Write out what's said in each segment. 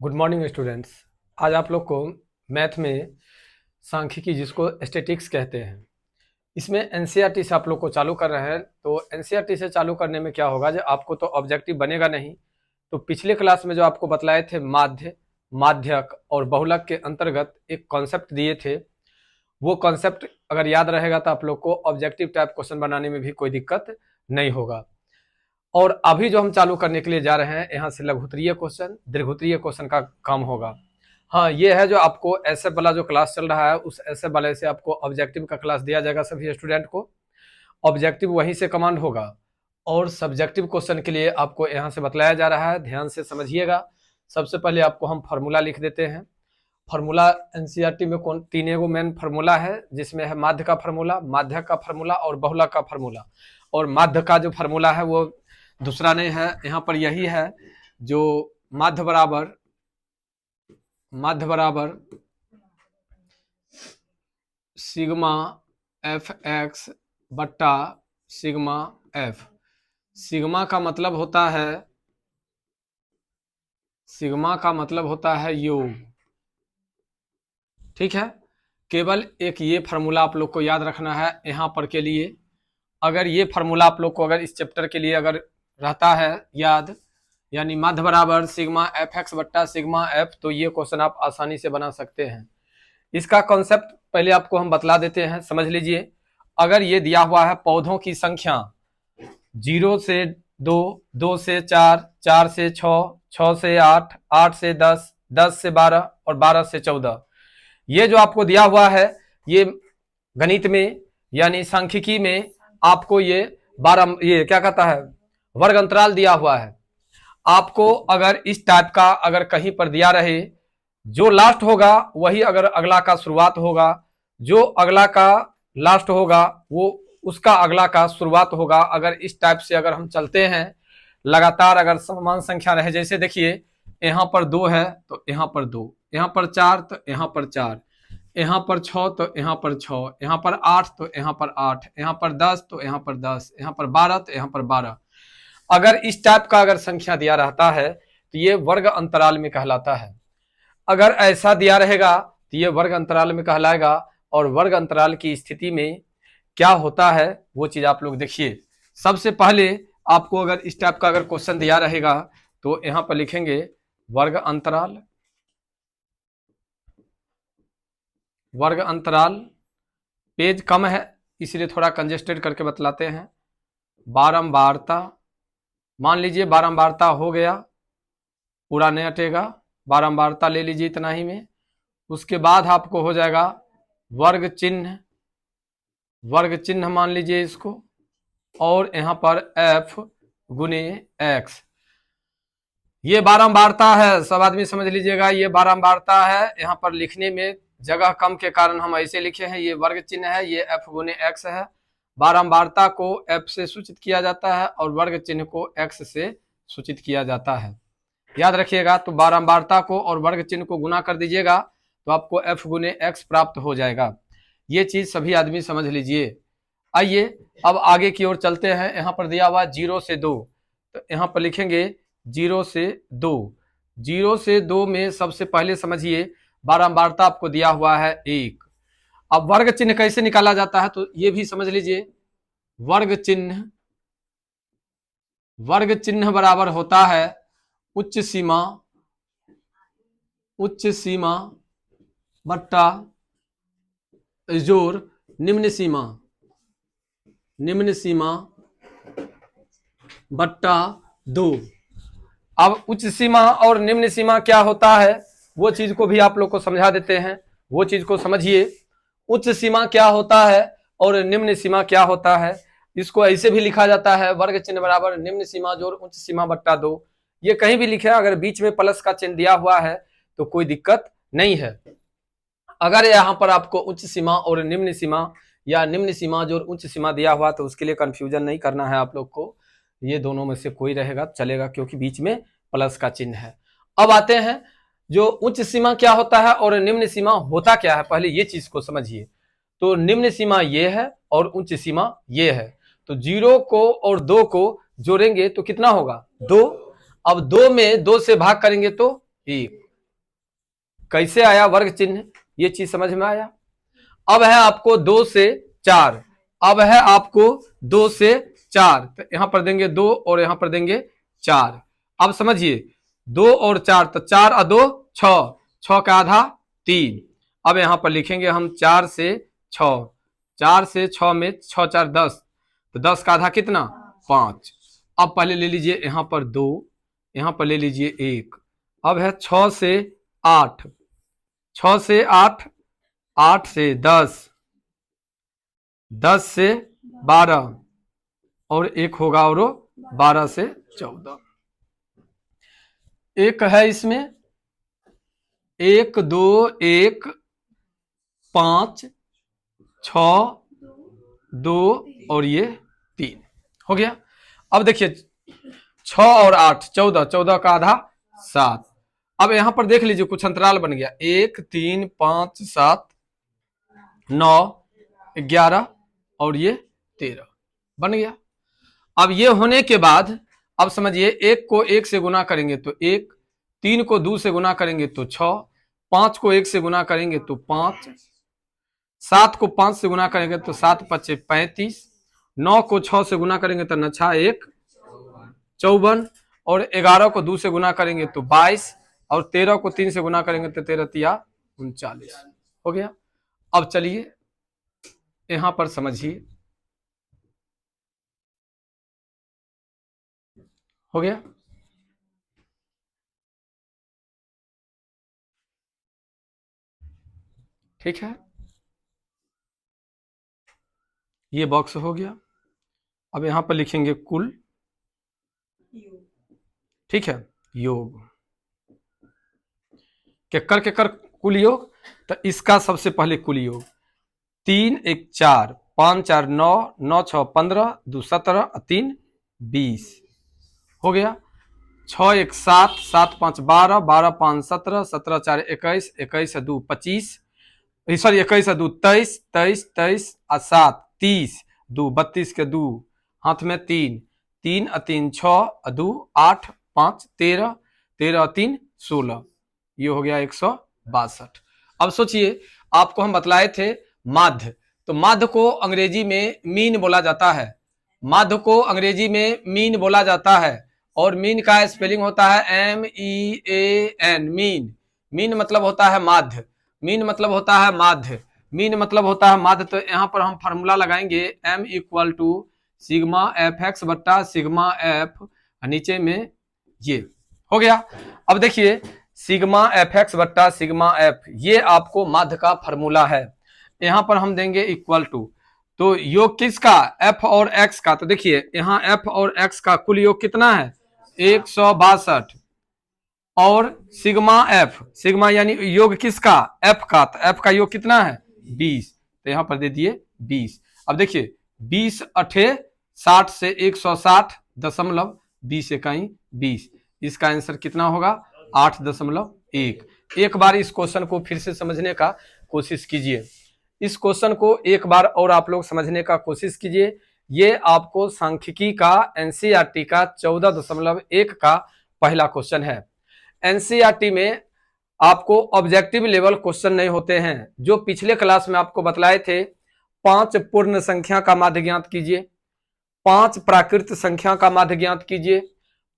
Good morning students. आज आप लोग को मैथ में सांख्यिकी जिसको स्टैटिक्स कहते हैं, इसमें एनसीईआरटी से आप लोग को चालू कर रहे हैं। तो एनसीईआरटी से चालू करने में क्या होगा, जो आपको तो ऑब्जेक्टिव बनेगा नहीं। तो पिछले क्लास में जो आपको बतलाए थे माध्य, माध्यक और बहुलक के अंतर्गत एक कॉन्सेप्ट दिए थे, वो कॉन्सेप्ट अगर याद रहेगा तो आप लोग को ऑब्जेक्टिव टाइप क्वेश्चन बनाने में भी कोई दिक्कत नहीं होगा। और अभी जो हम चालू करने के लिए जा रहे हैं, यहाँ से लघुत्तरीय क्वेश्चन, दीर्घोत्तरीय क्वेश्चन का काम होगा। हाँ, ये है जो आपको एसएफ वाला जो क्लास चल रहा है, उस एसएफ वाले से आपको ऑब्जेक्टिव का क्लास दिया जाएगा। सभी स्टूडेंट को ऑब्जेक्टिव वहीं से कमांड होगा और सब्जेक्टिव क्वेश्चन के लिए आपको यहाँ से बतलाया जा रहा है। ध्यान से समझिएगा। सबसे पहले आपको हम फार्मूला लिख देते हैं। फार्मूला एनसीईआरटी में कौन तीन एगो मेन फार्मूला है, जिसमें है माध्य का फार्मूला, माध्यक का फार्मूला और बहुलक का फार्मूला। और माध्य का जो फार्मूला है वो दूसरा नहीं है, यहाँ पर यही है जो माध्य बराबर सिग्मा एफ एक्स बट्टा सिग्मा एफ। सिग्मा का मतलब होता है योग। ठीक है, केवल एक ये फार्मूला आप लोग को याद रखना है यहाँ पर के लिए। अगर ये फार्मूला आप लोग को अगर इस चैप्टर के लिए अगर रहता है याद, यानी माध्य बराबर सिग्मा एफ एक्स बट्टा सिग्मा एफ, तो ये क्वेश्चन आप आसानी से बना सकते हैं। इसका कॉन्सेप्ट पहले आपको हम बतला देते हैं, समझ लीजिए। अगर ये दिया हुआ है पौधों की संख्या 0 से 2, 2 से 4, 4 से 6, 6 से 8, 8 से 10, 10 से 12 और 12 से 14, ये जो आपको दिया हुआ है, ये गणित में यानी सांख्यिकी में आपको ये 12 ये क्या कहता है वर्ग अंतराल दिया हुआ है। आपको अगर इस टाइप का अगर कहीं पर दिया रहे, जो लास्ट होगा वही अगर अगला का शुरुआत होगा, जो अगला का लास्ट होगा वो उसका अगला का शुरुआत होगा। अगर इस टाइप से अगर हम चलते हैं लगातार, अगर समान संख्या रहे, जैसे देखिए यहाँ पर 2 है तो यहाँ पर 2, यहाँ पर 4 तो यहाँ पर 4, यहाँ पर 6 तो यहाँ पर 6, यहाँ पर 8 तो यहाँ पर 8, यहाँ पर 10 तो यहाँ पर 10, यहाँ पर 12 तो यहाँ पर 12। अगर इस टाइप का अगर संख्या दिया रहता है तो ये वर्ग अंतराल में कहलाता है। अगर ऐसा दिया रहेगा तो ये वर्ग अंतराल में कहलाएगा। और वर्ग अंतराल की स्थिति में क्या होता है वो चीज आप लोग देखिए। सबसे पहले आपको अगर इस टाइप का अगर क्वेश्चन दिया रहेगा तो यहां पर लिखेंगे वर्ग अंतराल। वर्ग अंतराल पेज कम है इसलिए थोड़ा कंजेस्टेड करके बतलाते हैं। बारंबारता, मान लीजिए बारंबारता हो गया, पूरा नहीं हटेगा, बारंबारता ले लीजिए इतना ही में। उसके बाद आपको हो जाएगा वर्ग चिन्ह, वर्ग चिन्ह मान लीजिए इसको, और यहां पर f गुने x। ये बारंबारता है, सब आदमी समझ लीजिएगा, ये बारंबारता है। यहाँ पर लिखने में जगह कम के कारण हम ऐसे लिखे हैं, ये वर्ग चिन्ह है, ये f गुने x है। बारंबारता को f से सूचित किया जाता है और वर्ग चिन्ह को x से सूचित किया जाता है, याद रखिएगा। तो बारंबारता को और वर्ग चिन्ह को गुना कर दीजिएगा तो आपको f गुने x प्राप्त हो जाएगा। ये चीज सभी आदमी समझ लीजिए। आइए अब आगे की ओर चलते हैं। यहाँ पर दिया हुआ 0 से 2, तो यहाँ पर लिखेंगे 0 से 2। 0 से 2 में सबसे पहले समझिए बारंबारता आपको दिया हुआ है 1। अब वर्ग चिन्ह कैसे निकाला जाता है तो ये भी समझ लीजिए। वर्ग चिन्ह बराबर होता है उच्च सीमा बट्टा जोड़ निम्न सीमा बट्टा 2। अब उच्च सीमा और निम्न सीमा क्या होता है वो चीज को भी आप लोग को समझा देते हैं, वो चीज को समझिए। उच्च सीमा क्या होता है और निम्न सीमा क्या होता है, इसको ऐसे भी लिखा जाता है वर्ग चिन्ह बराबर निम्न सीमा जोड़ उच्च सीमा बट्टा 2। ये कहीं भी लिखे, अगर बीच में प्लस का चिन्ह दिया हुआ है तो कोई दिक्कत नहीं है। अगर यहाँ पर आपको उच्च सीमा और निम्न सीमा या निम्न सीमा जोड़ उच्च सीमा दिया हुआ तो उसके लिए कंफ्यूजन नहीं करना है आप लोग को, ये दोनों में से कोई रहेगा चलेगा, क्योंकि बीच में प्लस का चिन्ह है। अब आते हैं जो उच्च सीमा क्या होता है और निम्न सीमा होता क्या है, पहले ये चीज को समझिए। तो निम्न सीमा ये है और उच्च सीमा ये है। तो 0 को और 2 को जोड़ेंगे तो कितना होगा 2। अब 2 में 2 से भाग करेंगे तो 1, कैसे आया वर्ग चिन्ह, ये चीज समझ में आया। अब है आपको 2 से 4, अब है आपको 2 से 4, तो यहां पर देंगे 2 और यहां पर देंगे 4। अब समझिए 2 और 4, तो 4 और 2 6, 6 का आधा 3। अब यहां पर लिखेंगे हम 4 से 6, 4 से 6 में 6 4 10, तो 10 का आधा कितना 5। अब पहले ले लीजिए यहां पर 2, यहां पर ले लीजिए 1। अब है 6 से 8, 6 से 8, 8 से 10, 10 से 12 और एक होगा और 12 से 14। एक है इसमें 1 2 1 5 6 2 और ये 3 हो गया। अब देखिए 6 और 8 14, 14 का आधा 7। अब यहां पर देख लीजिए कुछ अंतराल बन गया, 1 3 5 7 9 11 और ये 13 बन गया। अब ये होने के बाद अब समझिए 1 को 1 से गुना करेंगे तो 1, 3 को 2 से गुना करेंगे तो 6, 5 को 1 से गुना करेंगे तो 5, 7 को 5 से गुना करेंगे तो 7 पच्चे 35, 9 को 6 से गुना करेंगे तो 9 6 1 54, और 11 को 2 से गुना करेंगे तो 22, और 13 को 3 से गुना करेंगे तो 13 तिया 39 हो गया। अब चलिए यहां पर समझिए, हो गया। ठीक है, ये बॉक्स हो गया। अब यहां पर लिखेंगे कुल, ठीक है, योग केकर कुल योग, तो इसका सबसे पहले कुल योग 3 1 4 5 4 9 9 6 15 2 17 3 20 हो गया। 6 1 7 7 5 12 12 5 17 17 4 21 21 2 25, सॉरी 21 2 23 23 23 और 7 30 2 32 के 2 हाथ में 3 3 3 6 2 8 5 13 13 3 16, ये हो गया 162। अब सोचिए आपको हम बतलाए थे माध्य, तो माध्य को अंग्रेजी में मीन बोला जाता है, माध्य को अंग्रेजी में मीन बोला जाता है, और मीन का स्पेलिंग होता है MEAN, मीन। मीन मतलब होता है माध्य, मीन मतलब होता है माध्य, मीन मतलब होता है माध्य। तो यहां पर हम फार्मूला लगाएंगे M = सिग्मा FX बट्टा सिग्मा F, नीचे में ये हो गया। अब देखिए सिग्मा FX बट्टा सिग्मा F, ये आपको माध्य का फार्मूला है। यहां पर हम देंगे इक्वल टू, तो योग किसका, F और X का, तो देखिए यहां F और X का कुल योग कितना है 162, और सिग्मा F, सिग्मा यानी योग किसका F का, तो F का योग कितना है 20, तो यहां पर दे दिए 20। अब देखिए 20 8 60 से 160.20 इकाई 20, इसका आंसर कितना होगा 8.1। एक बार इस क्वेश्चन को फिर से समझने का कोशिश कीजिए, इस क्वेश्चन को एक बार और आप लोग समझने का कोशिश कीजिए। ये आपको सांख्यिकी का एनसीईआरटी का 14.1 का पहला क्वेश्चन है। एनसीईआरटी में आपको ऑब्जेक्टिव लेवल क्वेश्चन नहीं होते हैं, जो पिछले क्लास में आपको बतलाए थे 5 पूर्ण संख्या का माध्य ज्ञात कीजिए, 5 प्राकृत संख्या का माध्य ज्ञात कीजिए,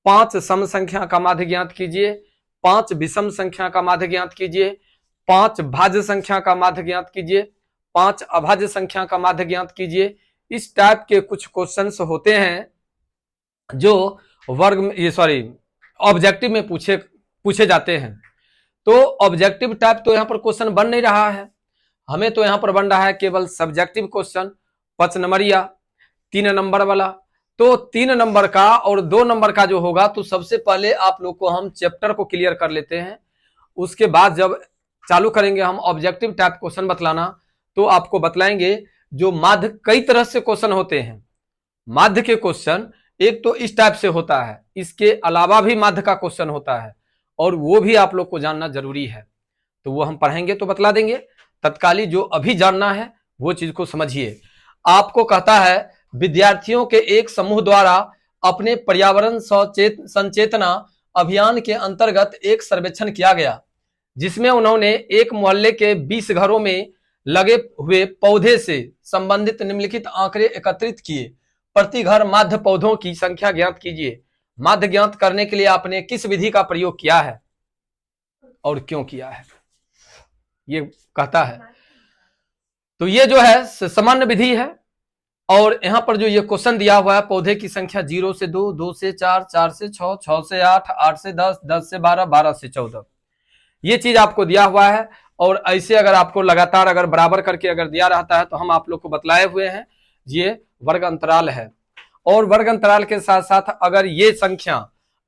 5 सम संख्या का माध्य ज्ञात कीजिए, 5 विषम संख्या का माध्य ज्ञात कीजिए, 5 भाज्य संख्या का माध्य ज्ञात कीजिए, 5 अभाज्य संख्या का माध्य ज्ञात कीजिए। इस टाइप के कुछ क्वेश्चंस होते हैं जो वर्ग में, ये सॉरी ऑब्जेक्टिव में पूछे जाते हैं। तो ऑब्जेक्टिव टाइप तो यहाँ पर क्वेश्चन बन नहीं रहा है, हमें तो यहाँ पर बन रहा है केवल सब्जेक्टिव क्वेश्चन 5 नंबरिया 3 नंबर वाला। तो 3 नंबर का और 2 नंबर का जो होगा, तो सबसे पहले आप लोग को हम चैप्टर को क्लियर कर लेते हैं, उसके बाद जब चालू करेंगे हम ऑब्जेक्टिव टाइप क्वेश्चन बतलाना, तो आपको बतलाएंगे जो माध्य कई तरह से क्वेश्चन होते हैं। माध्य के क्वेश्चन एक तो इस टाइप से होता है, इसके अलावा भी माध्य का क्वेश्चन होता है, और वो भी आप लोग को जानना जरूरी है, तो वो हम पढ़ेंगे तो बतला देंगे। तत्काली जो अभी जानना है वो चीज को समझिए। आपको कहता है विद्यार्थियों के एक समूह द्वारा अपने पर्यावरण संचेतना अभियान के अंतर्गत एक सर्वेक्षण किया गया, जिसमें उन्होंने एक मोहल्ले के 20 घरों में लगे हुए पौधे से संबंधित निम्नलिखित आंकड़े एकत्रित किए। प्रति घर माध्य पौधों की संख्या ज्ञात कीजिए। माध्य ज्ञात करने के लिए आपने किस विधि का प्रयोग किया है और क्यों किया है, ये कहता है। तो ये जो है सामान्य विधि है। और यहां पर जो ये क्वेश्चन दिया हुआ है, पौधे की संख्या 0 से 2, 2 से 4, 4 से 6, 6 से 8, 8 से 10, 10 से 12, 12 से 14, ये चीज आपको दिया हुआ है। और ऐसे अगर आपको लगातार अगर बराबर करके अगर दिया रहता है तो हम आप लोग को बतलाए हुए हैं ये वर्ग अंतराल है। और वर्ग अंतराल के साथ साथ अगर ये संख्या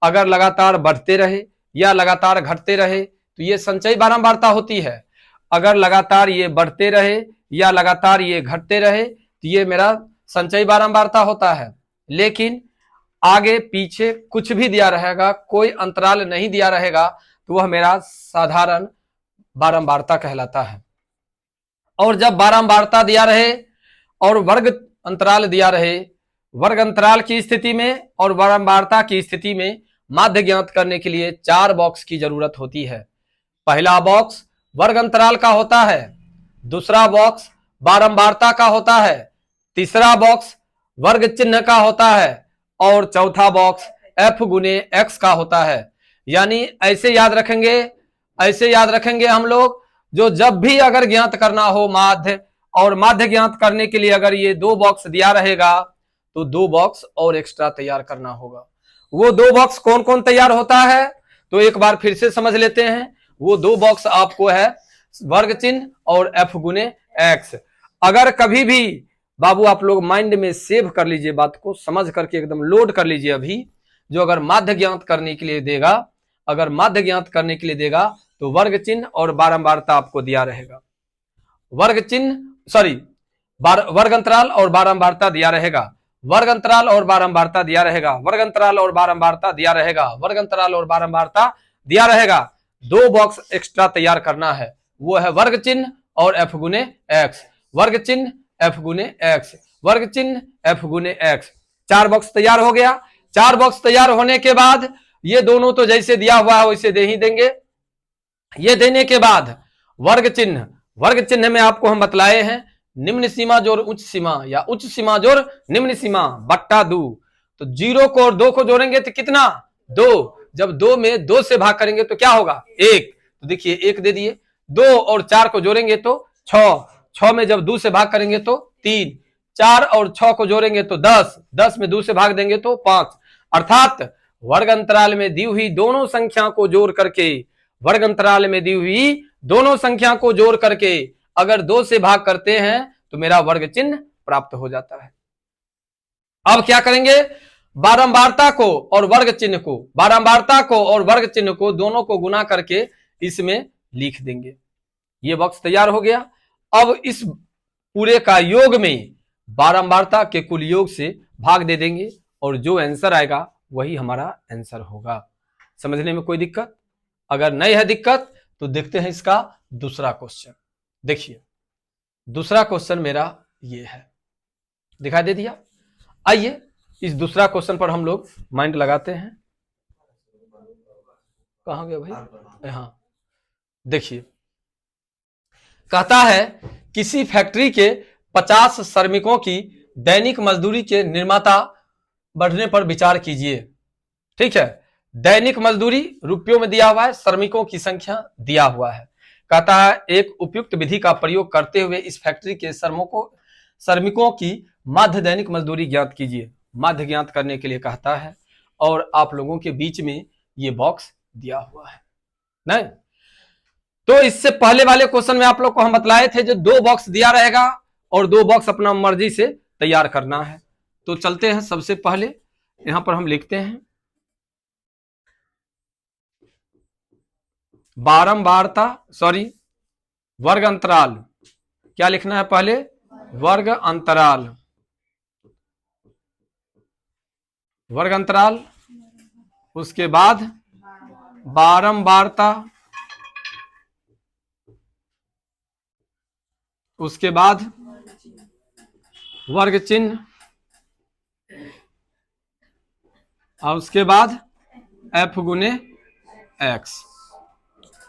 अगर लगातार बढ़ते रहे या लगातार घटते रहे तो ये संचयी बारंबारता होती है। अगर लगातार ये बढ़ते रहे या लगातार ये घटते रहे तो ये मेरा संचयी बारंबारता होता है। लेकिन आगे पीछे कुछ भी दिया रहेगा, कोई अंतराल नहीं दिया रहेगा, तो वह मेरा साधारण बारंबारता कहलाता है। और जब बारंबारता दिया रहे और वर्ग अंतराल दिया रहे, वर्ग अंतराल की स्थिति में और बारंबारता की स्थिति में माध्य ज्ञात करने के लिए 4 बॉक्स की जरूरत होती है। पहला बॉक्स वर्ग अंतराल का होता है, दूसरा बॉक्स बारंबारता का होता है, तीसरा बॉक्स वर्ग चिन्ह का होता है और चौथा बॉक्स f गुने x का होता है। यानी ऐसे याद रखेंगे हम लोग, जो जब भी अगर ज्ञात करना हो माध्य, और माध्य ज्ञात करने के लिए अगर ये 2 बॉक्स दिया रहेगा तो 2 बॉक्स और एक्स्ट्रा तैयार करना होगा। वो 2 बॉक्स कौन कौन तैयार होता है तो एक बार फिर से समझ लेते हैं। वो 2 बॉक्स आपको है वर्ग चिन्ह और f गुने x। अगर कभी भी बाबू आप लोग माइंड में सेव कर लीजिए, बात को समझ करके एकदम लोड कर लीजिए। अभी जो अगर माध्य ज्ञात करने के लिए देगा, अगर माध्य ज्ञात करने के लिए देगा तो वर्ग चिन्ह और बारंबारता आपको दिया रहेगा। वर्ग अंतराल और बारंबारता दिया रहेगा, वर्ग अंतराल और बारंबारता दिया रहेगा, वर्ग अंतराल और बारंबारता दिया रहेगा, वर्ग अंतराल और बारंबारता दिया रहेगा। 2 बॉक्स एक्स्ट्रा तैयार करना है, वो है वर्ग चिन्ह और f गुने x, वर्ग चिन्ह f गुने x, वर्ग चिन्ह f गुने x। 4 बॉक्स तैयार हो गया। 4 बॉक्स तैयार होने के बाद ये दोनों तो जैसे दिया हुआ है वैसे दे ही देंगे। ये देने के बाद वर्ग चिन्ह में आपको हम बतलाए हैं निम्न सीमा जोड़ उच्च सीमा या उच्च सीमा जोड़ निम्न सीमा बट्टा 2। तो 0 को और 2 को जोड़ेंगे तो कितना 2, जब 2 में 2 से भाग करेंगे तो क्या होगा 1। तो देखिए 1 दे दिए। 2 और 4 को जोड़ेंगे तो 6, 6 में जब 2 से भाग करेंगे तो 3, 4 और 6 को जोड़ेंगे तो 10, 10 में 2 से भाग देंगे तो 5। अर्थात वर्ग अंतराल में दी हुई दोनों संख्या को जोड़ करके, वर्ग अंतराल में दी हुई दोनों संख्या को जोड़ करके अगर 2 से भाग करते हैं तो मेरा वर्ग चिन्ह प्राप्त हो जाता है। अब क्या करेंगे, बारंबारता को और वर्ग चिन्ह को, बारंबारता को और वर्ग चिन्ह को दोनों को गुना करके इसमें लिख देंगे। ये बॉक्स तैयार हो गया। अब इस पूरे का योग में बारंबारता के कुल योग से भाग दे देंगे और जो आंसर आएगा वही हमारा आंसर होगा। समझने में कोई दिक्कत? अगर नहीं है दिक्कत तो देखते हैं इसका दूसरा क्वेश्चन। देखिए दूसरा क्वेश्चन मेरा ये है, दिखाई दे दिया। आइए इस दूसरा क्वेश्चन पर हम लोग माइंड लगाते हैं। कहां गया भाई? हाँ देखिए, कहता है किसी फैक्ट्री के 50 श्रमिकों की दैनिक मजदूरी के निर्माता बढ़ने पर विचार कीजिए। ठीक है, दैनिक मजदूरी रुपयों में दिया हुआ है, श्रमिकों की संख्या दिया हुआ है। कहता है एक उपयुक्त विधि का प्रयोग करते हुए इस फैक्ट्री के श्रमिकों की माध्य दैनिक मजदूरी ज्ञात कीजिए। माध्य ज्ञात करने के लिए कहता है और आप लोगों के बीच में ये बॉक्स दिया हुआ है नहीं। तो इससे पहले वाले क्वेश्चन में आप लोग को हम बतलाए थे जो 2 बॉक्स दिया रहेगा और 2 बॉक्स अपना मर्जी से तैयार करना है। तो चलते हैं, सबसे पहले यहां पर हम लिखते हैं बारंबारता, वर्ग अंतराल। क्या लिखना है पहले? वर्ग अंतराल, वर्ग अंतराल, उसके बाद बारंबारता, उसके बाद वर्ग चिन्ह और उसके बाद f गुने x।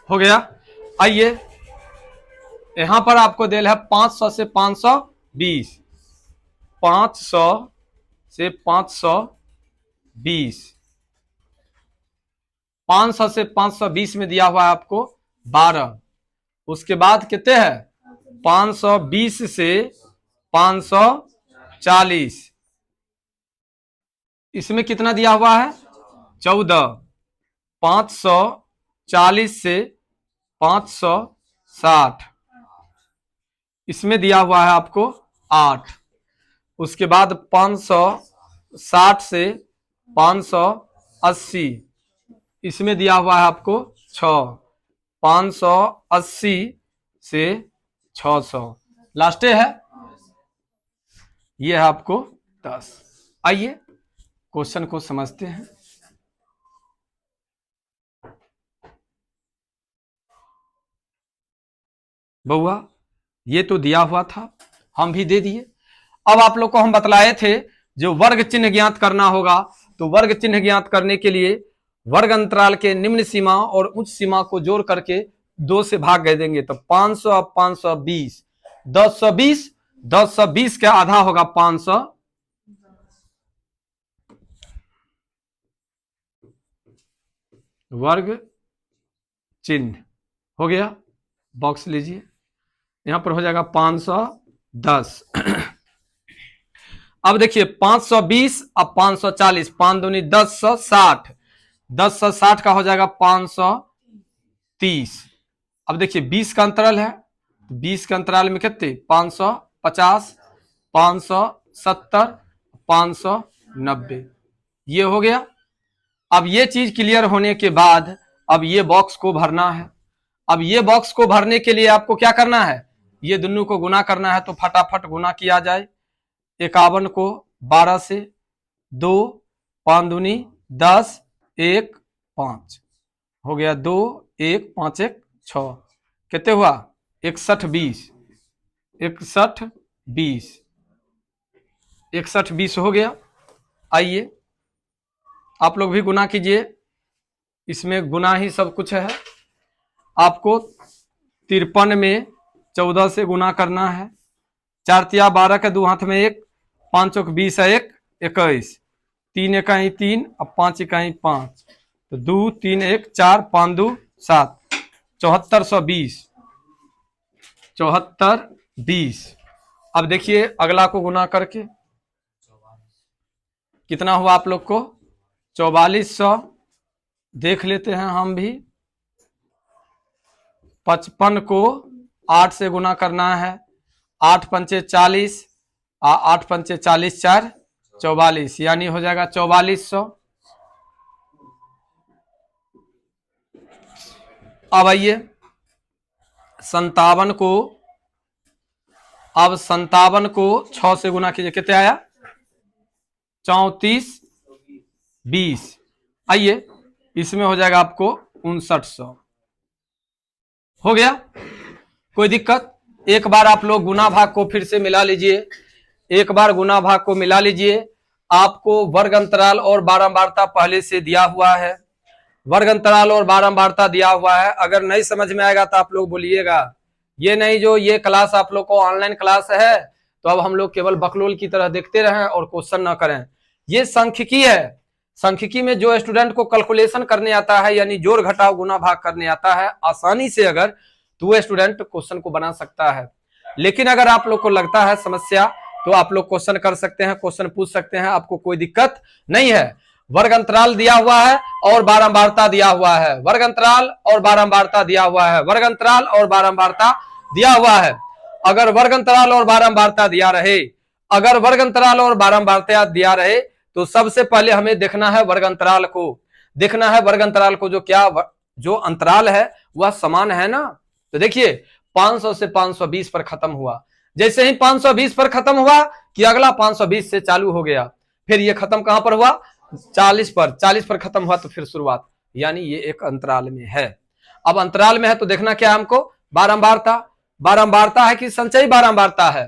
हो गया। आइए यहां पर आपको दिया है 500 से 520, 500 से 520, 500 से 520 में दिया हुआ है आपको 12। उसके बाद कितने हैं 520 से 540, इसमें कितना दिया हुआ है 14। 540 से 560, इसमें दिया हुआ है आपको 8। उसके बाद 560 से 580, इसमें दिया हुआ है आपको 6। 580 से 600, लास्ट है ये है आपको 10। आइए क्वेश्चन को समझते हैं। बउआ ये तो दिया हुआ था, हम भी दे दिए। अब आप लोग को हम बतलाए थे जो वर्ग चिन्ह ज्ञात करना होगा, तो वर्ग चिन्ह ज्ञात करने के लिए वर्ग अंतराल के निम्न सीमा और उच्च सीमा को जोड़ करके 2 से भाग दे देंगे। तो 500 अब 520, 1020, 1020 का आधा होगा 500, वर्ग चिन्ह हो गया। बॉक्स लीजिए, यहां पर हो जाएगा 510। अब देखिए 520 अब 540, 5 दूनी 1060, 1060 का हो जाएगा 530। अब देखिए 20 का अंतराल है, 20 के अंतराल में कितने 550, 570, 590, ये हो गया। अब ये चीज क्लियर होने के बाद अब ये बॉक्स को भरना है। अब ये बॉक्स को भरने के लिए आपको क्या करना है, ये दोनों को गुना करना है। तो फटाफट गुना किया जाए। 51 को 12 से, 2 5 दूनी 10, 1 5 हो गया, 2 1 5 1 6, कितने हुआ 61 20, 61 20, 61 20 हो गया। आइए आप लोग भी गुना कीजिए, इसमें गुना ही सब कुछ है। आपको 53 में 14 से गुना करना है। 4 तिया 12 के 2 हाथ में 1, 5 चौक 20 है 1 21, 3 इकाई 3 अब 5 इकाई 5, तो 2 3 1 4 5 2 7, 7420, 7420। अब देखिए अगला को गुना करके कितना हुआ आप लोग को 4400। देख लेते हैं हम भी। 55 को 8 से गुना करना है। 8 पंचे 40, 8 पंचे 40 4 44, यानी हो जाएगा 4400। अब आइए 57 को, अब 57 को 6 से गुना कीजिए, कितने आया 34 20। आइए इसमें हो जाएगा आपको 5900। हो गया, कोई दिक्कत। एक बार आप लोग गुना भाग को फिर से मिला लीजिए, एक बार गुना भाग को मिला लीजिए। आपको वर्ग अंतराल और बारंबारता पहले से दिया हुआ है, वर्ग अंतराल और बारंबारता दिया हुआ है। अगर नहीं समझ में आएगा तो आप लोग बोलिएगा, ये नहीं जो ये क्लास आप लोग को ऑनलाइन क्लास है तो अब हम लोग केवल बकलोल की तरह देखते रहें और क्वेश्चन ना करें। ये सांख्यिकी है, सांख्यिकी में जो स्टूडेंट को कैलकुलेशन करने आता है, यानी जोड़ घटाव गुना भाग करने आता है आसानी से, अगर तो वो स्टूडेंट क्वेश्चन को बना सकता है। लेकिन अगर आप लोग को लगता है समस्या तो आप लोग क्वेश्चन कर सकते हैं, क्वेश्चन पूछ सकते हैं, आपको कोई दिक्कत नहीं है। वर्ग अंतराल दिया हुआ है और बारंबारता दिया हुआ है, वर्ग अंतराल और बारंबारता दिया हुआ है, वर्ग अंतराल और बारंबारता दिया हुआ है। अगर वर्ग अंतराल और बारंबारता दिया रहे, अगर वर्ग अंतराल और बारंबारता दिया रहे तो सबसे पहले हमें देखना है वर्ग अंतराल को, देखना है वर्ग अंतराल को, जो क्या जो अंतराल है वह समान है ना। तो देखिए 500 से 520 पर खत्म हुआ, जैसे ही 520 पर खत्म हुआ कि अगला 520 से चालू हो गया, फिर ये खत्म कहां पर हुआ 40 पर, 40 पर खत्म हुआ तो फिर शुरुआत, यानी ये एक अंतराल में है। अब अंतराल में है तो देखना क्या है हमको, बारंबारता, बारंबारता है कि संचयी बारंबारता है।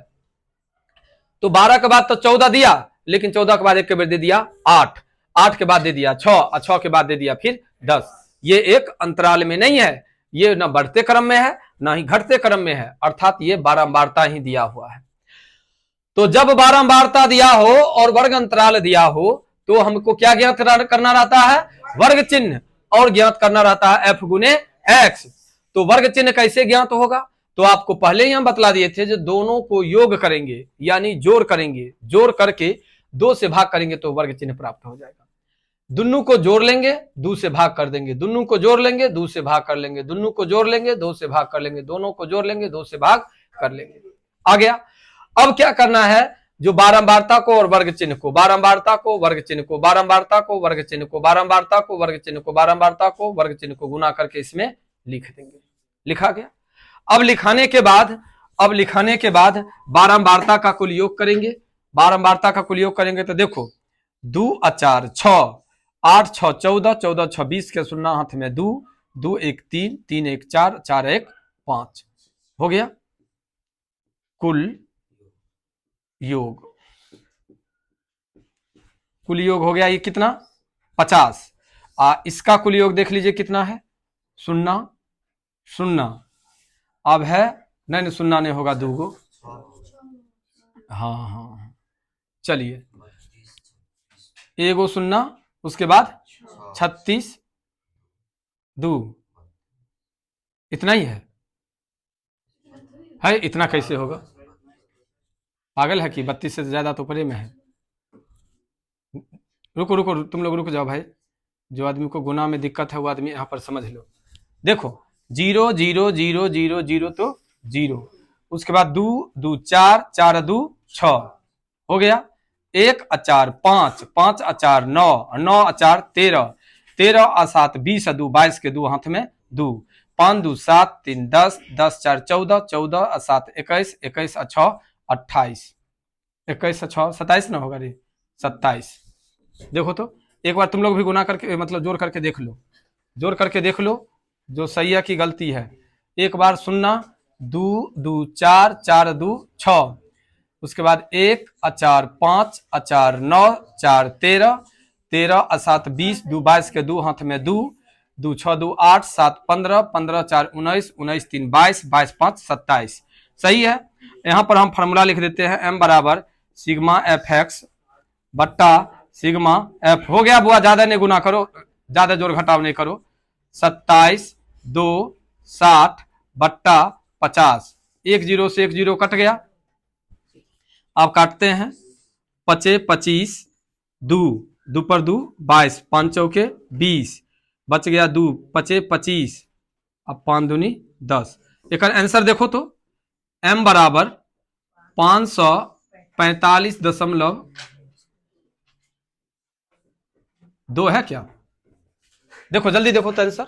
तो 12 के बाद तो 14 दिया, लेकिन 14 के बाद एक के बाद दे दिया 8, 8 के बाद दे दिया 6 और 6 के बाद दे दिया फिर 10। ये एक अंतराल में नहीं है, ये ना बढ़ते क्रम में है ना ही घटते क्रम में है, अर्थात ये बारंबारता ही दिया हुआ है। तो जब बारंबारता दिया हो और वर्ग अंतराल दिया हो तो हमको क्या ज्ञात करना रहता है, वर्ग चिन्ह, और ज्ञात करना रहता है f गुने x। तो वर्ग चिन्ह कैसे ज्ञात होगा, तो आपको पहले ही हम बतला दिए थे, जो दोनों को योग करेंगे यानी जोड़ करेंगे, जोड़ करके 2 से भाग करेंगे तो वर्ग चिन्ह प्राप्त हो जाएगा। दुन्नू को जोड़ लेंगे 2 से भाग कर देंगे, दुन्नू को जोड़ लेंगे 2 से भाग कर लेंगे, दुन्नू को जोड़ लेंगे 2 से भाग कर लेंगे, दोनों को जोड़ लेंगे 2 से भाग कर लेंगे। आ गया। अब क्या करना है, जो बारंबारता को और वर्ग चिन्ह को, बारंबारता को वर्ग चिन्ह को, बारंबारता को वर्ग चिन्ह को, बारंबारता को वर्ग चिन्ह को, बारंबारता को वर्ग चिन्ह को गुना करके इसमें लिख देंगे। लिखा गया। अब लिखाने के बाद बारंबारता का कुल योग करेंगे। बारंबारता का कुल योग करेंगे तो देखो 2 और 4 6, 8 6 14, 14 6 20 के सुनना हाथ में 2, 2 1 3, 3 1 4, 4 1 5 हो गया कुल योग। कुल योग हो गया ये कितना 50। इसका कुल योग देख लीजिए कितना है, 0 0। अब है नहीं 0 नहीं होगा, 2 गो। हाँ चलिए, 1 गो 0, उसके बाद 36 2, इतना ही है इतना कैसे होगा, पागल है कि 32 से ज्यादा तो परे में है। रुको रुको तुम लोग रुक जाओ भाई, जो आदमी को गुना में दिक्कत है वो आदमी यहाँ पर समझ लो। देखो 0 0 0 0 0 तो 0, उसके बाद 2 2 4 4 2 6 हो गया, 1 और 4 5, 5 और 4 9, 9 और 4 13, 13 और 7 20 और 2 22 के 2 हाथ में 2, 5 2 7 3 10, 10 4 14, 14 और 7 21, 21 और 6 28, 21 और 6 27 ना होगा रे, 27। देखो तो एक बार तुम लोग भी गुना करके मतलब जोड़ करके देख लो, जोड़ करके देख लो जो सही है कि गलती है। एक बार 0 2 2 4 4 2 6, उसके बाद 1 और 4 5 और 4 9, 4 13, 13 और 7 20, 2 22 के 2 हाथ में 2, 2 6 2 8, 7 15, 15 4 19, 19 3 22, 22 5 27 सही है। यहाँ पर हम फार्मूला लिख देते हैं, m बराबर सिग्मा एफ एक्स बट्टा सिग्मा एफ। हो गया बुआ, ज्यादा नहीं गुना करो, ज्यादा जोड़ घटाव नहीं करो। 27 2 60 बट्टा 50, 1 0 से 1 0 कट गया। अब काटते हैं, 5 25, 2 2 पर 2 22, 5 चौके 20, बच गया 2 5 25, अब 5 दूनी 10। एक आंसर देखो तो m बराबर 545.2 है क्या, देखो जल्दी देखो तो आंसर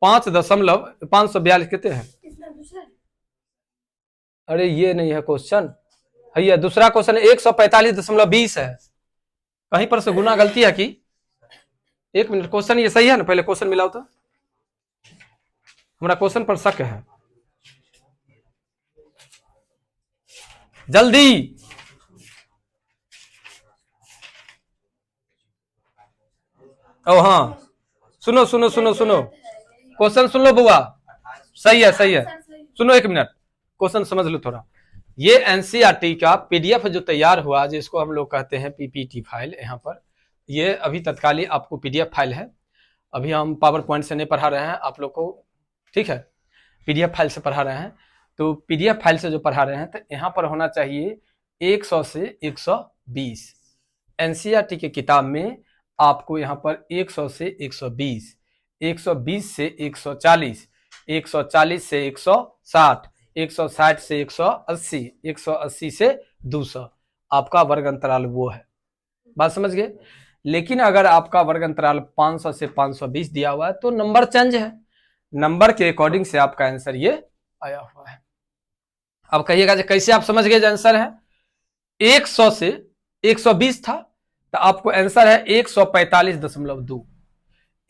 5.542 कितने हैं। अरे ये नहीं है क्वेश्चन, भैया दूसरा क्वेश्चन 145.20 है, कहीं पर से गुना गलती है कि। 1 मिनट, क्वेश्चन ये सही है ना, पहले क्वेश्चन मिलाओ तो, हमारा क्वेश्चन पर शक है, जल्दी। ओ हाँ सुनो सुनो सुनो सुनो, क्वेश्चन सुन लो बुआ, सही है सही है, सुनो 1 मिनट, क्वेश्चन समझ लो थोड़ा। ये एनसीईआरटी का पीडीएफ जो तैयार हुआ, जिसको हम लोग कहते हैं पीपीटी फाइल, यहाँ पर ये अभी तत्कालीन आपको पीडीएफ फाइल है, अभी हम पावर पॉइंट से नहीं पढ़ा रहे हैं आप लोग को, ठीक है, पीडीएफ फाइल से पढ़ा रहे हैं। तो पीडीएफ फाइल से जो पढ़ा रहे हैं तो यहाँ पर होना चाहिए 100 से 120, एनसीईआरटी की किताब में आपको यहाँ पर 100 से 120, 120 से 140, 140 से 160, 160 से 180, 180 से 200 आपका वर्ग अंतराल वो है, बात समझ गए। लेकिन अगर आपका वर्ग अंतराल 500 से 520 दिया हुआ है तो नंबर चेंज है, नंबर के अकॉर्डिंग से आपका आंसर ये आया हुआ है। अब कहिएगा कैसे आप समझ गए जो आंसर है, 100 से 120 था तो आपको आंसर है 145.2,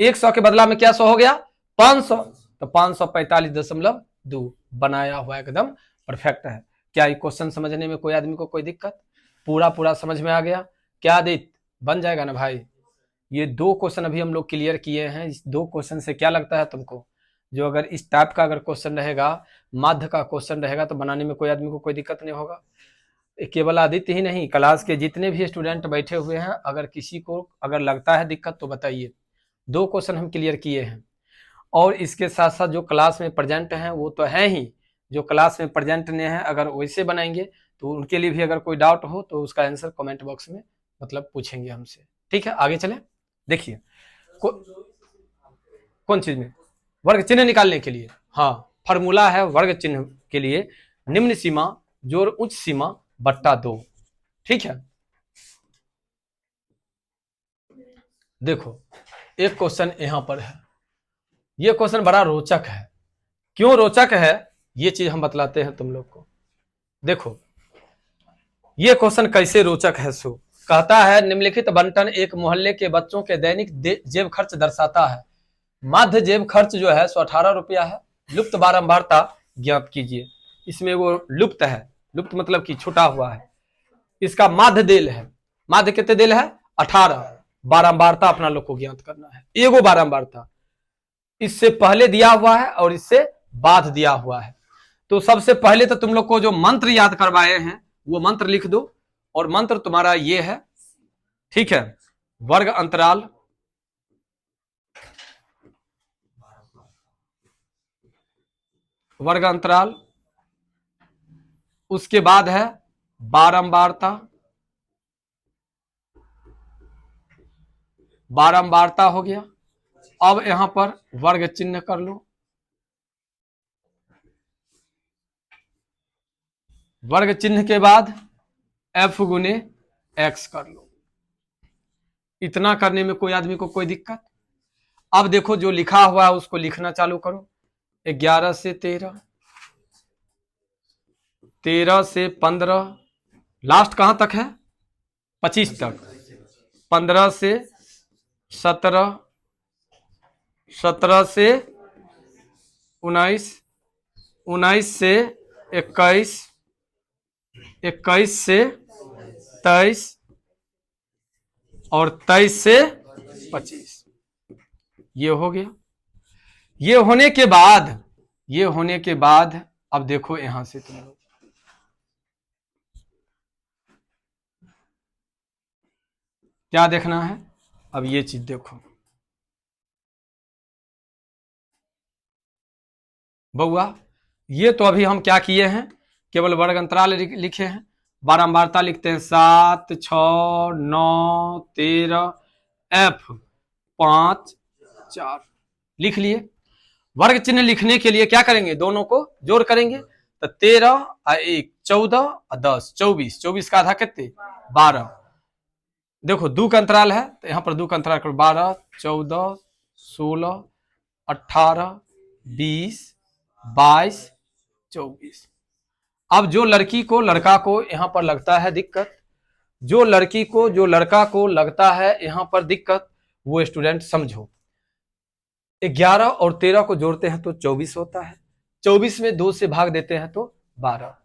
100 के बदला में क्या 100 हो गया 500, तो 545.2 बनाया हुआ एकदम परफेक्ट है। क्या ये क्वेश्चन समझने में कोई आदमी को कोई दिक्कत, पूरा समझ में आ गया क्या आदित्य, बन जाएगा ना भाई। ये 2 क्वेश्चन अभी हम लोग क्लियर किए हैं, इस 2 क्वेश्चन से क्या लगता है तुमको, जो अगर इस टाइप का अगर क्वेश्चन रहेगा, माध्य का क्वेश्चन रहेगा, तो बनाने में कोई आदमी को कोई दिक्कत नहीं होगा। केवल आदित्य ही नहीं, क्लास के जितने भी स्टूडेंट बैठे हुए हैं, अगर किसी को अगर लगता है दिक्कत तो बताइए। 2 क्वेश्चन हम क्लियर किए हैं, और इसके साथ साथ जो क्लास में प्रेजेंट हैं वो तो है ही, जो क्लास में प्रेजेंट नहीं है अगर वैसे बनाएंगे तो उनके लिए भी अगर कोई डाउट हो तो उसका आंसर कमेंट बॉक्स में मतलब पूछेंगे हमसे। ठीक है, आगे चलें। देखिए कौन चीज में वर्ग चिन्ह निकालने के लिए, हाँ फॉर्मूला है वर्ग चिन्ह के लिए, निम्न सीमा जोड़ उच्च सीमा बट्टा 2। ठीक है, देखो एक क्वेश्चन यहां पर है, ये क्वेश्चन बड़ा रोचक है। क्यों रोचक है ये चीज हम बतलाते हैं तुम लोग को। देखो ये क्वेश्चन कैसे रोचक है, सो कहता है निम्नलिखित बंटन एक मोहल्ले के बच्चों के दैनिक जेब खर्च दर्शाता है। माध्य जेब खर्च जो है 18 रुपया है। लुप्त बारंबारता ज्ञात कीजिए। इसमें वो लुप्त है, लुप्त मतलब कि छुटा हुआ है। इसका माध्य देल है, माध्य कितने देल है 18। बारंबारता अपना लोग को ज्ञात करना है, एगो बारंबारता इससे पहले दिया हुआ है और इससे बाद दिया हुआ है। तो सबसे पहले तो तुम लोग को जो मंत्र याद करवाए हैं वो मंत्र लिख दो, और मंत्र तुम्हारा ये है, ठीक है, वर्ग अंतराल वर्ग अंतराल, उसके बाद है बारंबारता, बारंबारता हो गया। अब यहां पर वर्ग चिन्ह कर लो, वर्ग चिन्ह के बाद f गुने x कर लो। इतना करने में कोई आदमी को कोई दिक्कत? अब देखो जो लिखा हुआ है उसको लिखना चालू करो। 11 से 13, 13 से 15, लास्ट कहां तक है 25 तक, 15 से 17, 17 से 19, 19 से 21, 21 से 23 और 23 से 25। ये हो गया। ये होने के बाद, ये होने के बाद अब देखो यहां से तुम लोग क्या देखना है। अब ये चीज देखो बउआ, ये तो अभी हम क्या किए हैं, केवल वर्ग अंतराल लिखे हैं। बारंबारता लिखते हैं 7, 6, 9, 13, f 5, 4 लिख लिए। वर्ग चिन्ह लिखने के लिए क्या करेंगे, दोनों को जोड़ करेंगे। तो 13 और 1 14 और 10 24, 24 का आधा कितने 12। देखो दो का अंतराल है तो यहां पर दो का अंतराल करो, 12, 14, 16, 18, 20, 22, 24। अब जो लड़की को लड़का को यहां पर लगता है दिक्कत, जो लड़की को जो लड़का को लगता है यहां पर दिक्कत, वो स्टूडेंट समझो। 11 और 13 को जोड़ते हैं तो 24 होता है, 24 में 2 से भाग देते हैं तो 12।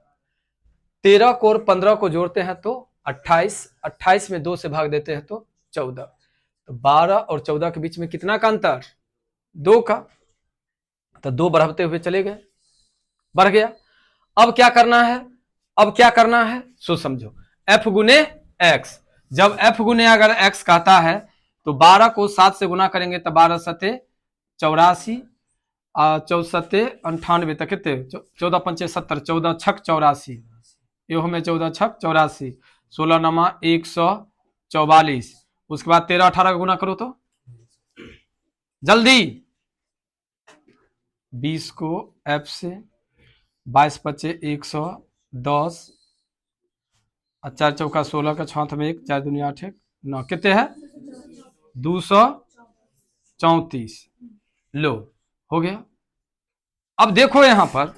13 को और 15 को जोड़ते हैं तो 28, 28 में 2 से भाग देते हैं तो 14। तो 12 और 14 के बीच में कितना का अंतर, 2 का। तो 2 बढ़ते हुए चले गए, बढ़ गया। अब क्या करना है, अब क्या करना है सो समझो, f गुने x। जब f गुने अगर x कहता है तो 12 को 7 से गुना करेंगे तो 12 सते 84, 64 98 तक कितने 14 पंचे 70, 14 छक 84, यो में 14 छक 84, 16 नमा 144। उसके बाद 13 18 का गुना करो तो जल्दी, 20 को f से, 22 पचे 110, 4 चौका 16 का 6 में 1, 4 दुनिया 8 9, कितने है 234। लो हो गया। अब देखो यहां पर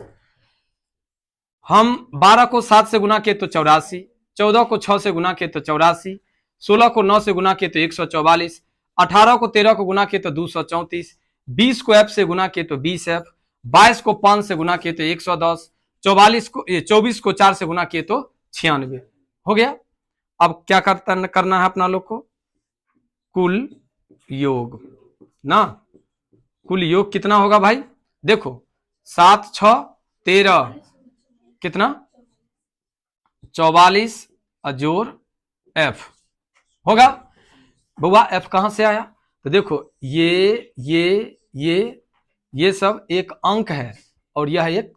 हम 12 को 7 से गुना किए तो 84, 14 को 6 से गुना किए तो 84, 16 को 9 से गुना किए तो 144, 18 को 13 को गुना किए तो 234, 20 को f से गुना किए तो 20f, 22 को 5 से गुना किए तो 110, 24 को 4 से गुना किए तो 96। हो गया। अब क्या करना है अपना लोग को, कुल योग ना, कुल योग कितना होगा भाई देखो 7 6 13 कितना 44 जोड़ एफ होगा। बउआ एफ कहां से आया? तो देखो ये सब एक अंक है और यह एक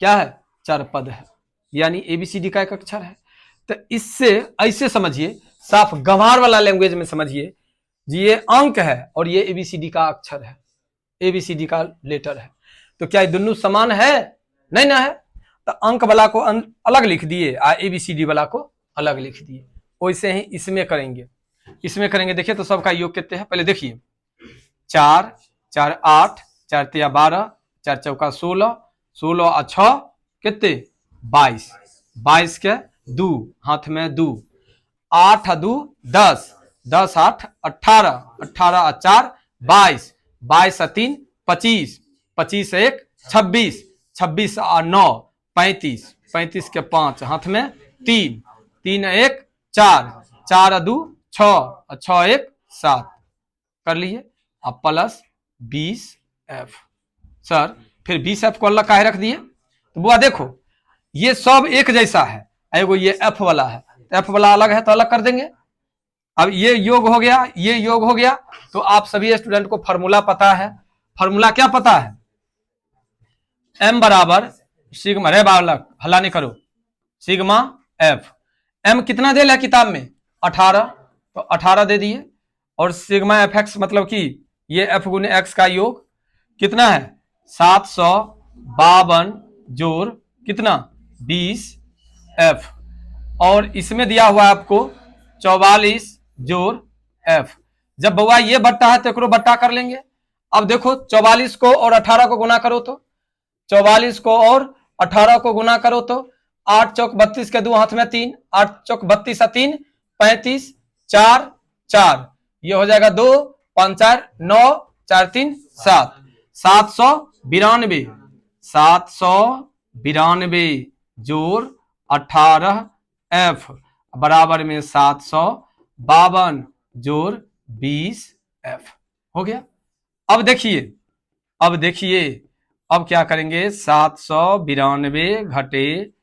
क्या है? चार पद है, यानी एबीसीडी का एक अक्षर है। तो इससे ऐसे समझिए, साफ गंवार वाला लैंग्वेज में समझिए जी, ये अंक है और ये एबीसीडी का अक्षर है, एबीसीडी का लेटर है। तो क्या ये दोनों समान है? नहीं ना है। तो अंक वाला को अलग लिख दिए और एबीसीडी वाला को अलग लिख दिए। वैसे ही इसमें करेंगे, देखिए तो सबका योग कितने हैं पहले देखिए। 4 4 8 4 3 12 4 चौका 16 16 और 6 कितने 22 22 के 2 हाथ में 2 8 2 10 10 8 18 18 और 4 22 22 और 3 25 25 1 26 26 और 9 35 35 के 5 हाथ में 3 3 1 4 4 2 6 और 6 1 7 कर लिए। अब प्लस 20 एफ। सर फिर 20 एफ को अलग काहे रख दिए? तो बुआ देखो ये सब एक जैसा है, एगो ये एफ वाला है, एफ वाला अलग है तो अलग कर देंगे। अब ये योग हो गया, ये योग हो गया। तो आप सभी स्टूडेंट को फॉर्मूला पता है। फॉर्मूला क्या पता है? एम बराबर सिग्मा, रे बालक हल्ला नहीं करो, सिग्मा एफ। एम कितना दे लिया किताब में? 18, तो 18 दे दिए। और सिग्मा एफ एक्स मतलब कि ये एफ गुने एक्स का योग कितना है? 752 जोड़ कितना 20 एफ। और इसमें दिया हुआ आपको 44 जोड़ एफ। जब बउआ ये बट्टा है तो एकरो बट्टा कर लेंगे। अब देखो 44 को और 18 को गुना करो तो 44 को और 18 को गुना करो तो 8 चौक 32 के 2 हाथ में 3 8 चौक 32 और 3 35 4 4 ये हो जाएगा 2 5 4 9 4 3 7 792 792 जोड़ 18 एफ बराबर में 752 जोड़ 20 एफ हो गया। अब देखिए अब क्या करेंगे? 792 घटे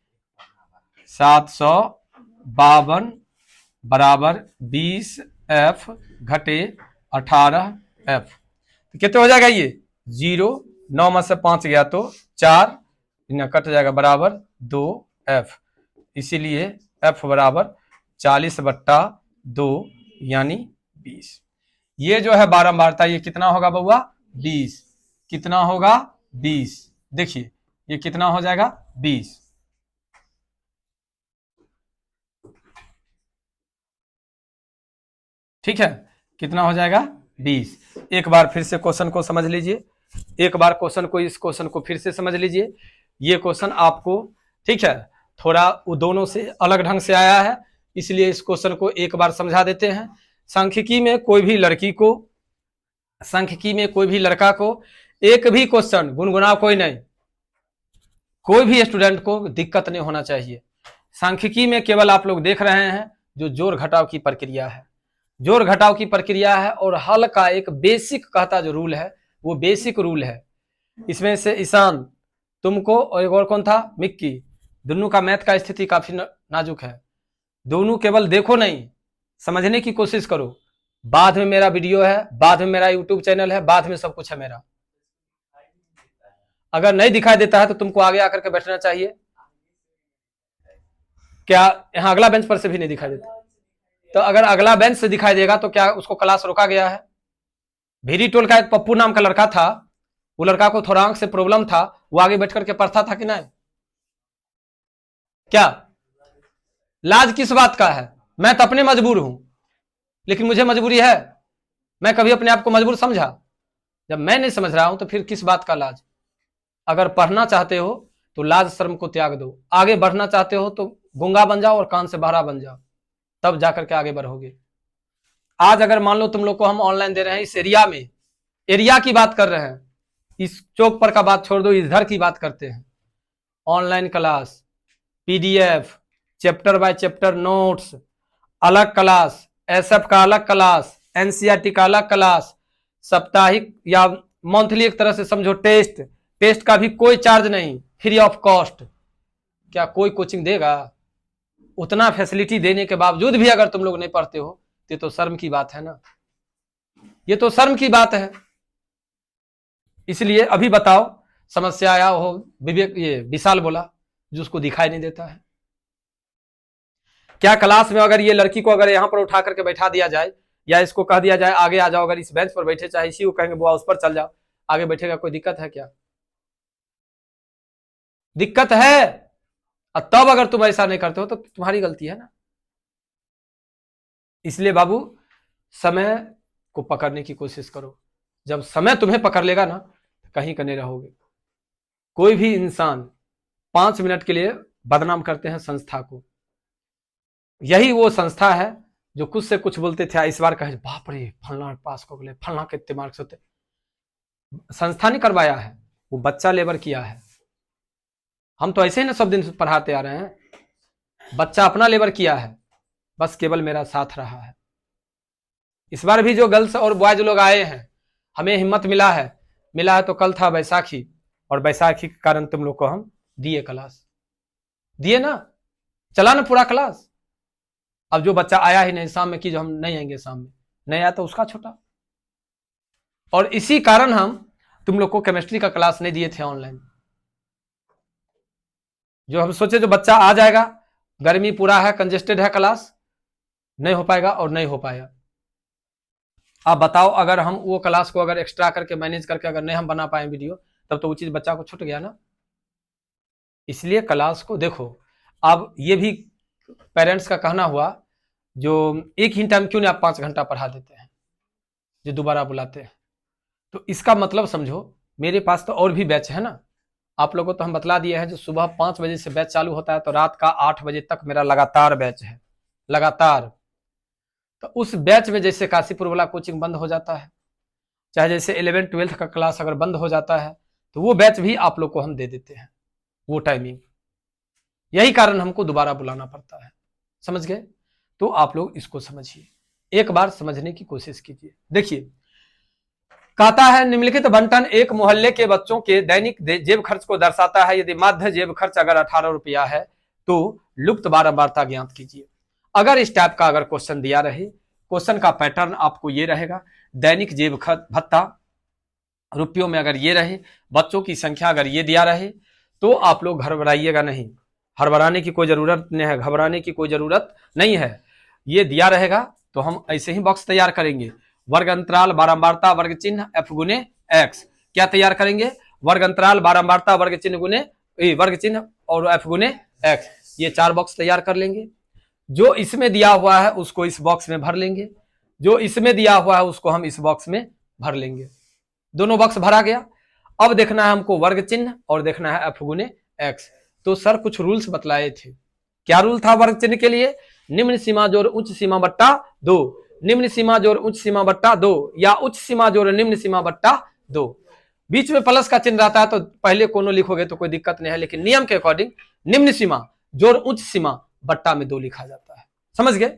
752 बराबर 20 एफ घटे 18 एफ। तो कितने हो जाएगा? ये 0 9 में से 5 गया तो 4 कट जाएगा बराबर 2 एफ। इसीलिए एफ बराबर 40/2 यानी 20। ये जो है बारंबारता ये कितना होगा बउआ? 20। कितना होगा? 20। देखिए ये कितना हो जाएगा? 20। ठीक है, कितना हो जाएगा? 20। एक बार फिर से क्वेश्चन को समझ लीजिए, एक बार क्वेश्चन को इस क्वेश्चन को फिर से समझ लीजिए। ये क्वेश्चन आपको ठीक है थोड़ा वो दोनों से अलग ढंग से आया है, इसलिए इस क्वेश्चन को एक बार समझा देते हैं। सांख्यिकी में कोई भी लड़की को, सांख्यिकी में कोई भी लड़का को एक भी क्वेश्चन गुनगुना कोई नहीं, कोई भी स्टूडेंट को दिक्कत नहीं होना चाहिए। सांख्यिकी में केवल आप लोग देख रहे हैं जो जोड़ घटाव की प्रक्रिया है, जोड़ घटाव की प्रक्रिया है और हल का एक बेसिक कहता जो रूल है वो बेसिक रूल है। इसमें से ईशान तुमको और एक और कौन था? मिक्की, दोनों का मैथ का स्थिति काफी नाजुक है। दोनों केवल देखो नहीं, समझने की कोशिश करो। बाद में मेरा वीडियो है, बाद में मेरा यूट्यूब चैनल है, बाद में सब कुछ है मेरा। अगर नहीं दिखाई देता है तो तुमको आगे आकर के बैठना चाहिए। क्या यहाँ अगला बेंच पर से भी नहीं दिखाई देता? तो अगर अगला बेंच से दिखाई देगा तो क्या उसको क्लास रोका गया है? भेरी टोल का एक पप्पू नाम का लड़का था, वो लड़का को थोड़ा आंख से प्रॉब्लम था, वो आगे बैठ करके पढ़ता था कि नहीं? क्या लाज किस बात का है? मैं तो अपने मजबूर हूं, लेकिन मुझे मजबूरी है। मैं कभी अपने आप को मजबूर समझा? जब मैं नहीं समझ रहा हूं तो फिर किस बात का लाज? अगर पढ़ना चाहते हो तो लाज शर्म को त्याग दो, आगे बढ़ना चाहते हो तो गूंगा बन जाओ और कान से बहरा बन जाओ, तब जाकर के आगे बढ़ोगे। आज अगर मान लो तुम लोग को हम ऑनलाइन दे रहे हैं, इस एरिया में, एरिया की बात कर रहे हैं, इस चौक पर का बात छोड़ दो, इधर की बात करते हैं। Online class, PDF, chapter by chapter notes, अलग क्लास, एसएफ का अलग क्लास, एनसीईआरटी का अलग क्लास, साप्ताहिक या मंथली एक तरह से समझो टेस्ट, टेस्ट का भी कोई चार्ज नहीं, फ्री ऑफ कॉस्ट। क्या कोई कोचिंग देगा? उतना फैसिलिटी देने के बावजूद भी अगर तुम लोग नहीं पढ़ते हो तो शर्म की बात है ना, ये तो शर्म की बात है। इसलिए अभी बताओ, समस्या आया हो, विवेक ये विशाल बोला जो उसको दिखाई नहीं देता है। क्या क्लास में अगर ये लड़की को अगर यहां पर उठा करके बैठा दिया जाए या इसको कह दिया जाए आगे आ जाओ, अगर इस बेंच पर बैठे, चाहे इसी को कहेंगे बुआ उस पर चल जाओ, आगे बैठेगा? कोई दिक्कत है क्या? दिक्कत है। और तब अगर तुम ऐसा नहीं करते हो तो तुम्हारी गलती है ना। इसलिए बाबू, समय को पकड़ने की कोशिश करो। जब समय तुम्हें पकड़ लेगा ना, कहीं का नहीं रहोगे। कोई भी इंसान 5 मिनट के लिए बदनाम करते हैं संस्था को। यही वो संस्था है जो कुछ से कुछ बोलते थे, इस बार कहे बाप रे फलना पास को बोले, फलना कितने मार्क्स होते। संस्था नहीं करवाया है, वो बच्चा लेबर किया है। हम तो ऐसे ही ना सब दिन पढ़ाते आ रहे हैं। बच्चा अपना लेबर किया है, बस केवल मेरा साथ रहा है। इस बार भी जो गर्ल्स और बॉयज लोग आए हैं, हमें हिम्मत मिला है तो कल था बैसाखी, और बैसाखी के कारण तुम लोग को हम दिए क्लास, दिए ना, चला ना पूरा क्लास। अब जो बच्चा आया ही नहीं शाम में कि जो हम नहीं आएंगे शाम में, नहीं आया तो उसका छोटा। और इसी कारण हम तुम लोग को केमिस्ट्री का क्लास नहीं दिए थे ऑनलाइन। जो हम सोचे जो बच्चा आ जाएगा, गर्मी पूरा है, कंजेस्टेड है, क्लास नहीं हो पाएगा और नहीं हो पाया। आप बताओ, अगर हम वो क्लास को अगर एक्स्ट्रा करके मैनेज करके अगर नहीं हम बना पाए वीडियो, तब तो वो चीज बच्चा को छूट गया ना। इसलिए क्लास को देखो। अब ये भी पेरेंट्स का कहना हुआ, जो एक ही टाइम क्यों नहीं आप 5 घंटा पढ़ा देते हैं, जो दोबारा बुलाते हैं। तो इसका मतलब समझो, मेरे पास तो और भी बैच है ना। आप लोगों को तो हम बतला दिए हैं, जो सुबह 5 बजे से बैच चालू होता है तो रात का 8 बजे तक मेरा लगातार बैच है, लगातार। तो उस बैच में जैसे काशीपुर वाला कोचिंग बंद हो जाता है, चाहे जैसे 11th-12th का क्लास अगर बंद हो जाता है, तो वो बैच भी आप लोग को हम दे देते हैं, वो टाइमिंग। यही कारण हमको दोबारा बुलाना पड़ता है, समझ गए? तो आप लोग इसको समझिए, एक बार समझने की कोशिश कीजिए। देखिए, कहता है निम्नलिखित बंटन एक मोहल्ले के बच्चों के दैनिक जेब खर्च को दर्शाता है। यदि माध्य जेब खर्च अगर 18 रुपया है तो लुप्त बारंबारता ज्ञात कीजिए। अगर इस टाइप का अगर क्वेश्चन दिया रहे, क्वेश्चन का पैटर्न आपको ये रहेगा, दैनिक जेब खर्च भत्ता रुपयों में अगर ये रहे, बच्चों की संख्या अगर ये दिया रहे, तो आप लोग घबराइएगा नहीं। हड़बड़ाने की कोई जरूरत नहीं है, घबराने की कोई जरूरत नहीं है। ये दिया रहेगा तो हम ऐसे ही बॉक्स तैयार करेंगे, वर्ग अंतराल बारंबारता वर्ग चिन्ह f गुने x। क्या तैयार करेंगे? वर्ग अंतराल बारंबारता वर्ग चिन्ह गुने वर्ग चिन्ह और f गुने x। ये 4 बॉक्स तैयार कर लेंगे। जो इसमें दिया हुआ है उसको इस बॉक्स में भर लेंगे, जो इसमें दिया हुआ है उसको हम इस बॉक्स में भर लेंगे। दोनों बॉक्स भरा गया। अब देखना है हमको वर्ग चिन्ह और देखना है f गुने x। तो सर कुछ रूल्स बतलाए थे। क्या रूल था वर्ग चिन्ह के लिए? निम्न सीमा जोड़ उच्च सीमा बट्टा 2, निम्न सीमा जोड़ उच्च सीमा बट्टा 2, या उच्च सीमा जोड़ निम्न सीमा बट्टा 2। बीच में प्लस का चिन्ह रहता है तो पहले कोनो लिखोगे तो कोई दिक्कत नहीं है, लेकिन नियम के अकॉर्डिंग निम्न सीमा जोड़ उच्च सीमा बट्टा में 2 लिखा जाता है, समझ गए?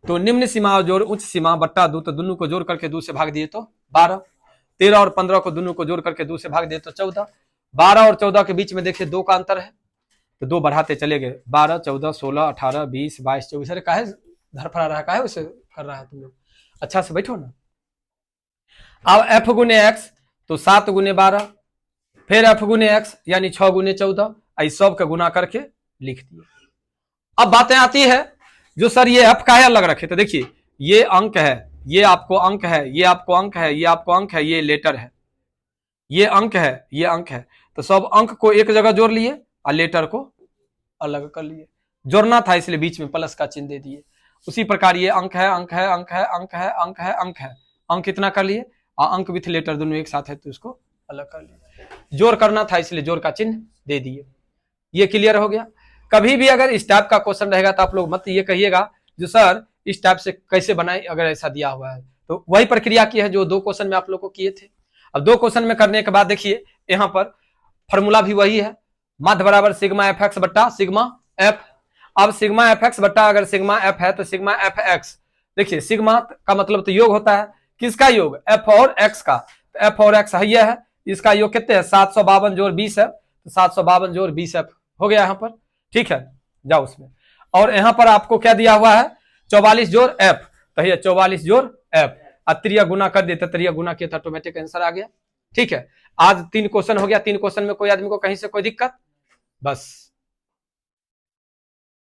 तो निम्न सीमा जोड़ उच्च सीमा बट्टा 2, तो दोनों को जोड़ करके 2 से भाग दिए तो 12, 13 और 15 को दोनों को जोड़ करके 2 से भाग दिए तो 14, 12 और 14 के बीच में देखिए 2 का अंतर है, तो 2 बढ़ाते चले गए, 12, 14, 16, 18, 20, 22, 24। अरे काहे धरफड़ा रहा है, काहे वैसे कर रहा है तुम लोग? अच्छा से बैठो ना। अब f गुने x तो 7 गुने 12, फिर f गुने x यानी 6 गुने 14, इस सब का गुना करके लिख दिए। अब बातें आती है जो सर ये f काहे अलग रखे? तो देखिए, ये अंक है, ये आपको अंक है, ये आपको अंक है, ये आपको अंक है, ये लेटर है, ये अंक है, ये अंक है। तो सब अंक को एक जगह जोड़ लिए और लेटर को अलग कर लिए। जोड़ना था इसलिए बीच में प्लस का चिन्ह दे दिए। उसी प्रकार ये अंक है, अंक है, अंक है, अंक है, अंक है, अंक है, अंक कितना कर लिए, और अंक विथ लेटर दोनों एक साथ है तो इसको अलग कर लिए। जोड़ करना था इसलिए जोड़ का चिन्ह दे दिए। ये क्लियर हो गया? कभी भी अगर इस टाइप का क्वेश्चन रहेगा तो आप लोग मत ये कहिएगा जो सर इस टाइप से कैसे बनाए, अगर ऐसा दिया हुआ है तो वही प्रक्रिया की है जो 2 क्वेश्चन में आप लोग को किए थे। अब 2 क्वेश्चन में करने के बाद देखिए यहाँ पर फॉर्मूला भी वही है, माध्य बराबर सिग्मा एफ एक्स बट्टा सिग्मा एफ। अब सिग्मा एफ एक्स बट्टा अगर सिग्मा एफ है तो सिग्मा एफ एक्स, देखिए सिग्मा का मतलब तो योग होता है, किसका योग? एफ और एक्स का। तो एफ और एक्स है, इसका योग कितने है 752 जोड़ 20 है, तो 752 जोड़ 20 एफ हो गया यहाँ पर। ठीक है, जाओ उसमें। और यहाँ पर आपको क्या दिया हुआ है 44 जोड़ एफ, तो ये 44 जोड़ एफ, त्रिया गुना कर देते, त्रिया गुना किया था ऑटोमेटिक आंसर आ गया। ठीक है, आज 3 क्वेश्चन हो गया। 3 क्वेश्चन में कोई आदमी को कहीं से कोई दिक्कत? बस